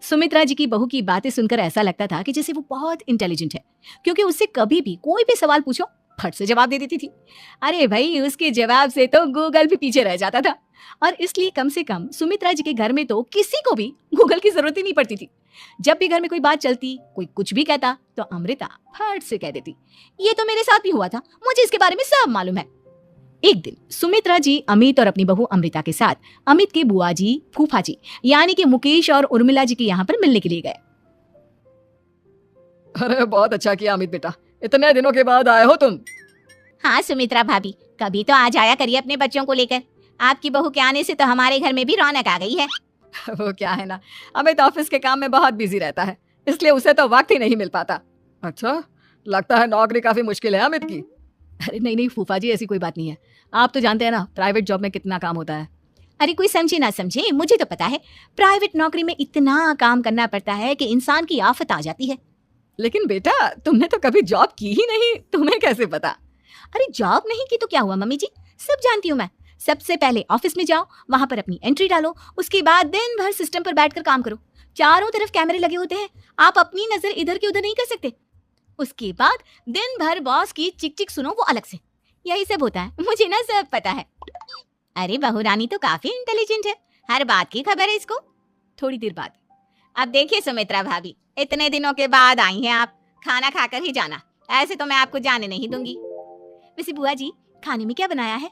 सुमित्रा जी की बहू की बातें सुनकर ऐसा लगता था कि जैसे वो बहुत इंटेलिजेंट है, क्योंकि उससे कभी भी कोई भी सवाल पूछो फट से जवाब दे देती थी। अरे भाई, उसके जवाब से तो गूगल भी पीछे रह जाता था। और इसलिए कम से कम सुमित्रा जी के घर में तो किसी को भी गूगल की जरूरत ही नहीं पड़ती थी। जब भी घर में कोई बात चलती, कोई कुछ भी कहता, तो अमृता फट से कह देती, ये तो मेरे साथ भी हुआ था, मुझे इसके बारे में सब मालूम है। एक दिन सुमित्रा जी अमित और अपनी बहू अमृता के साथ अमित के बुआ जी, फूफा जी यानी कि मुकेश और उर्मिला जी के यहाँ पर मिलने के लिए गए। अरे बहुत अच्छा किया अमित बेटा, इतने दिनों के बाद आए हो तुम। हाँ सुमित्रा भाभी, कभी तो आ जाया करिए अपने बच्चों को लेकर। आपकी बहू के आने से तो हमारे घर में भी रौनक आ गई है। वो क्या है ना, अमित ऑफिस के काम में बहुत बिजी रहता है, इसलिए उसे तो वक्त ही नहीं मिल पाता। अच्छा, लगता है नौकरी काफी मुश्किल है अमित की। अरे नहीं नहीं फूफा जी, ऐसी कोई बात नहीं है। आप तो जानते हैं ना प्राइवेट जॉब में कितना काम होता है। अरे कोई समझे ना समझे, मुझे तो पता है प्राइवेट नौकरी में इतना काम करना पड़ता है कि इंसान की आफत आ जाती है। लेकिन बेटा, तुमने तो कभी जॉब की ही नहीं, तुम्हें कैसे पता? अरे जॉब नहीं की तो क्या हुआ मम्मी जी, सब जानती हूँ मैं। सबसे पहले ऑफिस में जाओ, वहां पर अपनी एंट्री डालो, उसके बाद दिन भर सिस्टम पर बैठकर काम करो। चारों तरफ कैमरे लगे होते हैं, आप अपनी नजर इधर की उधर नहीं कर सकते। उसके बाद दिन भर बॉस की चिक चिक सुनो, वो अलग से। यही सब होता है, मुझे ना सब पता है। अरे बहू रानी तो काफी इंटेलिजेंट है, हर बात की खबर है इसको। थोड़ी देर बाद, अब देखिए सुमित्रा भाभी, इतने दिनों के बाद आई हैं आप, खाना खाकर ही जाना, ऐसे तो मैं आपको जाने नहीं दूंगी। वैसे बुआ जी, खाने में क्या बनाया है?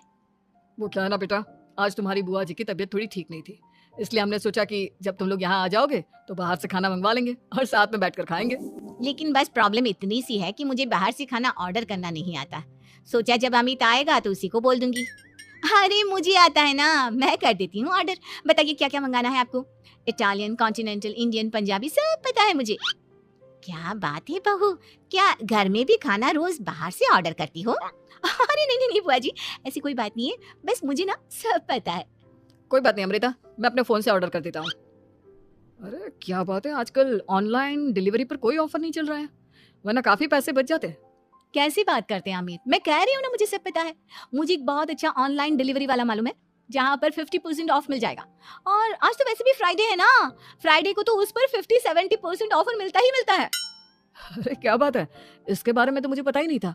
वो क्या है ना बेटा, आज तुम्हारी बुआ जी की तबीयत थोड़ी ठीक नहीं थी, इसलिए हमने सोचा कि जब तुम लोग यहाँ आ जाओगे तो बाहर से खाना मंगवा लेंगे और साथ में बैठकर खाएंगे। लेकिन बस प्रॉब्लम इतनी सी है कि मुझे बाहर से खाना ऑर्डर करना नहीं आता। सोचा जब अमित आएगा तो उसी को बोल दूंगी। अरे मुझे आता है ना, मैं कर देती हूँ ऑर्डर। बताइए क्या क्या मंगाना है आपको? इटालियन, कॉन्टिनेंटल, इंडियन, पंजाबी, सब पता है मुझे। क्या बात है बहू, क्या घर में भी खाना रोज बाहर से ऑर्डर करती हो? अरे नहीं नहीं नहीं बुआ जी, ऐसी कोई बात नहीं है, बस मुझे ना सब पता है। कोई बात नहीं अमृता, मैं अपने फोन से ऑर्डर कर देता हूँ। अरे क्या बात है, आजकल ऑनलाइन डिलीवरी पर कोई ऑफर नहीं चल रहा है, वरना काफी पैसे बच जाते हैं। कैसी बात करते हैं अमित, मैं कह रही हूँ ना मुझे सब पता है। मुझे एक बहुत अच्छा ऑनलाइन डिलीवरी वाला मालूम है, जहाँ पर 50% ऑफ मिल जाएगा। और आज तो वैसे भी फ्राइडे है ना, फ्राइडे को तो उस पर 50-70% ऑफर मिलता ही मिलता है। अरे क्या बात है, इसके बारे में तो मुझे पता ही नहीं था।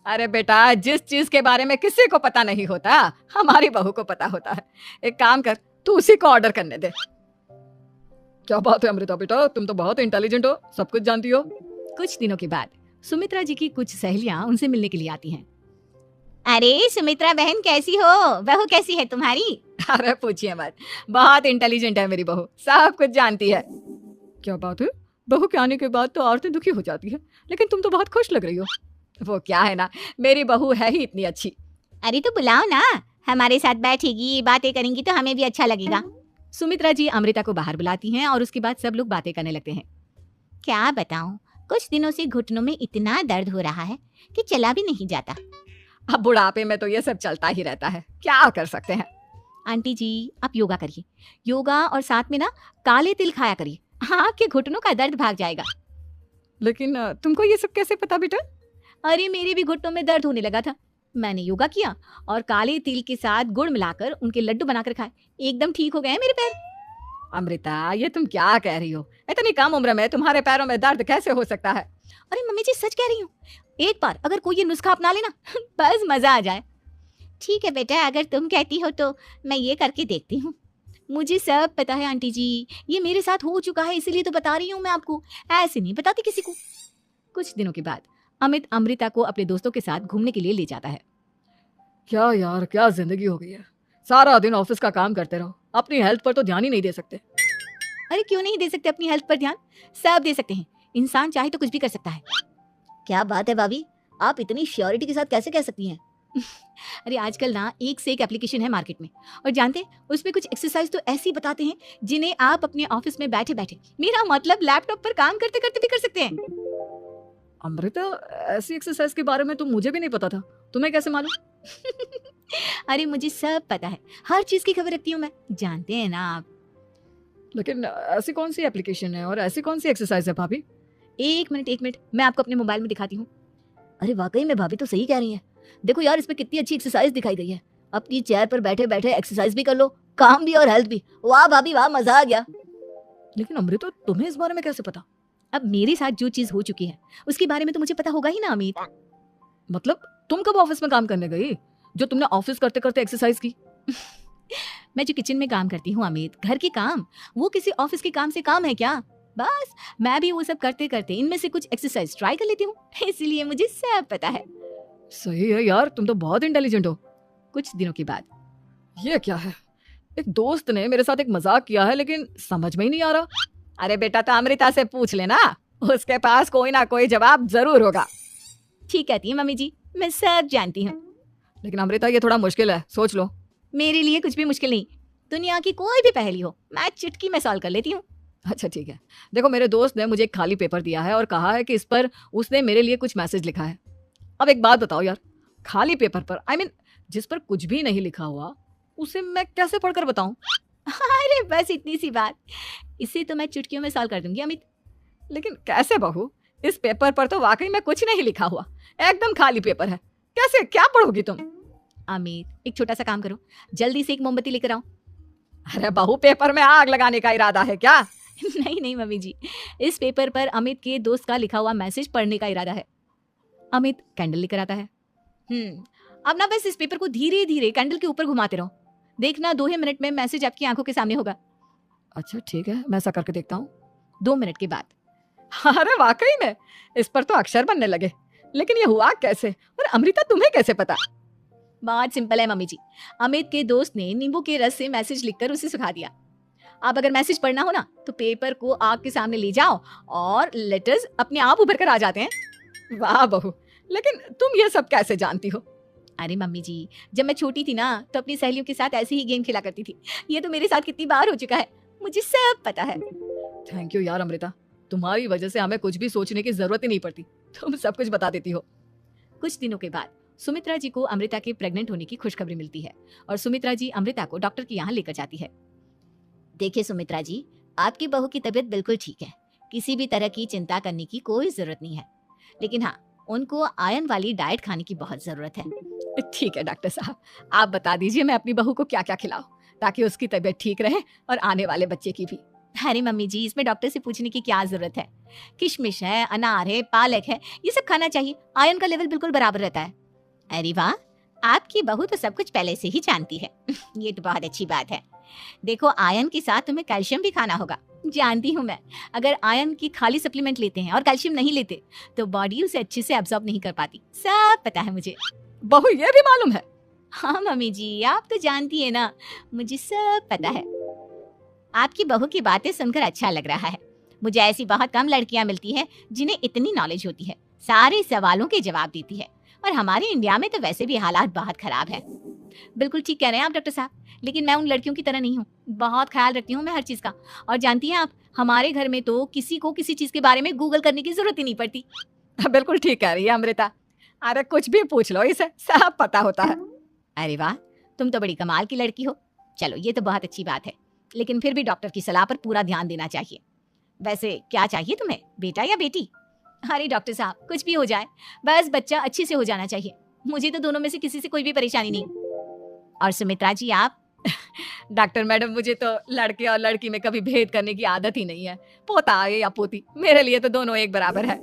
अरे बेटा, जिस चीज के बारे में किसी को पता नहीं होता, हमारी बहू को पता होता है। एक काम कर, तू उसी को ऑर्डर करने दे। क्या बात है अमृता बेटा, तुम तो बहुत इंटेलिजेंट हो, सब कुछ जानती हो। कुछ दिनों के बाद सुमित्रा जी की कुछ सहेलियां उनसे मिलने के लिए आती हैं। अरे सुमित्रा बहन कैसी हो, बहू कैसी है तुम्हारी? अरे पूछिए मत, बहुत इंटेलिजेंट है मेरी बहू, सब कुछ जानती है। क्या बात है, बहू के आने के बाद तो औरतें दुखी हो जाती है, लेकिन तुम तो बहुत खुश लग रही हो। वो क्या है ना, मेरी बहू है ही इतनी अच्छी। अरे तो बुलाओ ना, हमारे साथ बैठेगी, बातें करेंगी तो हमें भी अच्छा लगेगा। सुमित्रा जी अमृता को बाहर बुलाती हैं और उसके बाद सब लोग बातें करने लगते हैं। क्या बताऊं, कुछ दिनों से घुटनों में इतना दर्द हो रहा है कि चला भी नहीं जाता। अब बुढ़ापे में तो ये सब चलता ही रहता है, क्या कर सकते हैं। आंटी जी, आप योगा करिए, योगा और साथ में ना काले तिल खाया करिए, आपके घुटनों का दर्द भाग जाएगा। लेकिन तुमको ये सब कैसे पता बेटा? अरे मेरे भी घुटनों में दर्द होने लगा था, मैंने योगा किया और काले तिल के साथ गुड़ मिलाकर उनके लड्डू बनाकर खाए, एकदम ठीक हो गए हैं मेरे पैर। अमृता, ये तुम क्या कह रही हो? इतनी कम उम्र में तुम्हारे पैरों में दर्द कैसे हो सकता है? अरे मम्मी जी सच कह रही हूँ, एक बार अगर कोई ये नुस्खा अपना लेना बस मजा आ जाए। ठीक है बेटा, अगर तुम कहती हो तो मैं ये करके देखती हूँ। मुझे सब पता है आंटी जी, ये मेरे साथ हो चुका है, इसीलिए तो बता रही हूँ मैं आपको, ऐसे नहीं बताती किसी को। कुछ दिनों के बाद अमित अमृता को अपने दोस्तों के साथ घूमने के लिए ले जाता है। क्या यार, क्या जिंदगी हो गई है, सारा दिन ऑफिस का काम करते रहो, अपनी हेल्थ पर तो ध्यान ही नहीं दे सकते। अरे क्यों नहीं दे सकते अपनी हेल्थ पर ध्यान, सब दे सकते हैं, इंसान चाहे तो कुछ भी कर सकता है। क्या बात है भाभी, आप इतनी श्योरिटी के साथ कैसे कह सकती हैं? अरे आजकल ना एक से एक एप्लीकेशन है मार्केट में, और जानते हैं उसमें कुछ एक्सरसाइज तो ऐसी बताते हैं जिन्हें आप अपने ऑफिस में बैठे बैठे, मेरा मतलब लैपटॉप पर काम करते करते भी कर सकते हैं। अमृता, ऐसी एक्सरसाइज के बारे में तो मुझे भी नहीं पता था, तुम्हें कैसे मालूम? अरे मुझे सब पता है, हर चीज की खबर रखती हूँ मैं, जानते हैं ना आप। लेकिन ऐसी कौन सी एप्लीकेशन है और ऐसी कौन सी एक्सरसाइज है भाभी? एक मिनट, मैं आपको अपने मोबाइल में दिखाती हूँ। अरे वाकई में भाभी तो सही कह रही हैं। देखो यार, इसमें कितनी अच्छी एक्सरसाइज दिखाई गई है। अपनी चेयर पर बैठे बैठे एक्सरसाइज भी कर लो, काम भी और हेल्थ भी। वाह भाभी वाह, मजा आ गया। लेकिन अमृता तुम्हें इस बारे में कैसे पता? अब मेरे साथ जो चीज हो चुकी है उसके बारे में तो मुझे पता होगा ही ना अमित। मतलब तुम कब ऑफिस में काम करने गई जो तुमने ऑफिस करते करते एक्सरसाइज की? मैं जो किचन में काम करती हूँ अमित, घर के काम, वो किसी ऑफिस के काम से काम है क्या? बस मैं भी वो सब करते करते इनमें से कुछ एक्सरसाइज ट्राई कर लेती हूँ, इसलिए मुझे सब पता है। सही है यार, तुम तो बहुत इंटेलिजेंट हो। कुछ दिनों के बाद ये क्या है? एक दोस्त ने मेरे साथ एक मजाक किया है लेकिन समझ में ही नहीं आ रहा। अरे बेटा तो अमृता से पूछ लेना, उसके पास कोई ना कोई जवाब जरूर होगा। ठीक कहती है मम्मी जी, मैं सब जानती हूँ। लेकिन अमृता ये थोड़ा मुश्किल है, सोच लो। मेरे लिए कुछ भी मुश्किल नहीं, दुनिया की कोई भी पहेली हो मैं चुटकी में सॉल्व कर लेती हूँ। अच्छा ठीक है, देखो मेरे दोस्त ने मुझे एक खाली पेपर दिया है और कहा है कि इस पर उसने मेरे लिए कुछ मैसेज लिखा है। अब एक बात बताओ यार, खाली पेपर पर जिस पर कुछ भी नहीं लिखा हुआ उसे मैं कैसे पढ़कर बताऊं? अरे बस इतनी सी बात, इसे तो मैं चुटकियों में सॉल्व कर दूंगी अमित। लेकिन कैसे बहू, इस पेपर पर तो वाकई में कुछ नहीं लिखा हुआ, एकदम खाली पेपर है, कैसे क्या पढ़ोगी तुम? अमित एक छोटा सा काम करो, जल्दी से एक मोमबत्ती लेकर आओ। अरे बहू, पेपर में आग लगाने का इरादा है क्या? नहीं मम्मी जी, इस पेपर पर अमित के दोस्त का लिखा हुआ मैसेज पढ़ने का इरादा है। अमित कैंडल लेकर आता है। अब ना बस इस पेपर को धीरे धीरे कैंडल के ऊपर घुमाते रहो, देखना 2 ही मिनट में मैसेज आपकी आंखों के सामने होगा। अच्छा ठीक है, मैं ऐसा करके देखता हूँ। 2 मिनट के बाद। अरे वाकई में इस पर तो अक्षर बनने लगे, लेकिन ये हुआ कैसे? और अमृता तुम्हें कैसे पता? बहुत सिंपल है मम्मी जी, अमित के दोस्त ने नींबू के रस से मैसेज लिखकर उसे सुखा दिया। आप अगर मैसेज पढ़ना हो ना तो पेपर को आग के सामने ले जाओ और लेटर्स अपने आप उभर कर आ जाते हैं। वाह बहू, लेकिन तुम ये सब कैसे जानती हो? अरे मम्मी जी, जब मैं छोटी थी ना तो अपनी सहेलियों के साथ ऐसे ही गेम खेला करती थी। ये तो मेरे साथ कितनी बार हो चुका है, मुझे सब पता है। थैंक यू यार अमृता, तुम्हारी वजह से हमें कुछ भी सोचने की जरूरत ही नहीं पड़ती, तुम सब कुछ बता देती हो। कुछ दिनों के बाद सुमित्रा जी को अमृता के प्रेग्नेंट होने की खुशखबरी मिलती है और सुमित्रा जी अमृता को डॉक्टर के यहाँ लेकर जाती है। देखिए सुमित्रा जी, आपकी बहू की तबीयत बिल्कुल ठीक है, किसी भी तरह की चिंता करने की कोई जरूरत नहीं है, लेकिन हाँ उनको आयरन वाली डाइट खाने की बहुत जरूरत है। ठीक है डॉक्टर साहब, आप बता दीजिए मैं अपनी बहू को क्या क्या खिलाऊं ताकि उसकी तबीयत ठीक रहे और आने वाले बच्चे की भी। अरे मम्मी जी, इसमें डॉक्टर से पूछने की क्या जरूरत है, किशमिश है, अनार है, पालक है, ये सब खाना चाहिए, आयरन का लेवल बिल्कुल बराबर रहता है। अरे वाह, आपकी बहू तो सब कुछ पहले से ही जानती है। ये तो बहुत अच्छी बात है। देखो आयरन के साथ तुम्हें कैल्शियम भी खाना होगा, जानती हूँ मैं, अगर आयरन की खाली सप्लीमेंट लेते हैं और कैल्शियम नहीं लेते तो बॉडी उसे अच्छे से एब्जॉर्ब नहीं कर पाती, सब पता है मुझे। बहू ये भी मालूम है? हाँ मम्मी जी, आप तो जानती है ना, मुझे सब पता है। आपकी बहू की बातें सुनकर अच्छा लग रहा है, मुझे ऐसी बहुत कम लड़कियां मिलती है जिन्हें इतनी नॉलेज होती है, सारे सवालों के जवाब देती है, और हमारे इंडिया में तो वैसे भी हालात बहुत खराब है। बिल्कुल ठीक कह रहे हैं आप डॉक्टर साहब, लेकिन मैं उन लड़कियों की तरह नहीं हूँ, बहुत ख्याल रखती हूँ मैं हर चीज का। और जानती हैं आप, हमारे घर में तो किसी को किसी चीज के बारे में गूगल करने की जरूरत ही नहीं पड़ती। बिल्कुल ठीक कह रही है अमृता, अरे कुछ भी पूछ लो, इसे सब पता होता है। अरे वाह, तुम तो बड़ी कमाल की लड़की हो। चलो ये तो बहुत अच्छी बात है, लेकिन फिर भी डॉक्टर की सलाह पर पूरा ध्यान देना चाहिए। वैसे क्या चाहिए तुम्हें, बेटा या बेटी? अरे डॉक्टर साहब, कुछ भी हो जाए, बस बच्चा अच्छे से हो जाना चाहिए, मुझे तो दोनों में से किसी से कोई भी परेशानी नहीं। और सुमित्रा जी आप? डॉक्टर मैडम, मुझे तो लड़के और लड़की में कभी भेद करने की आदत ही नहीं है, पोता आए या पोती, मेरे लिए तो दोनों एक बराबर है।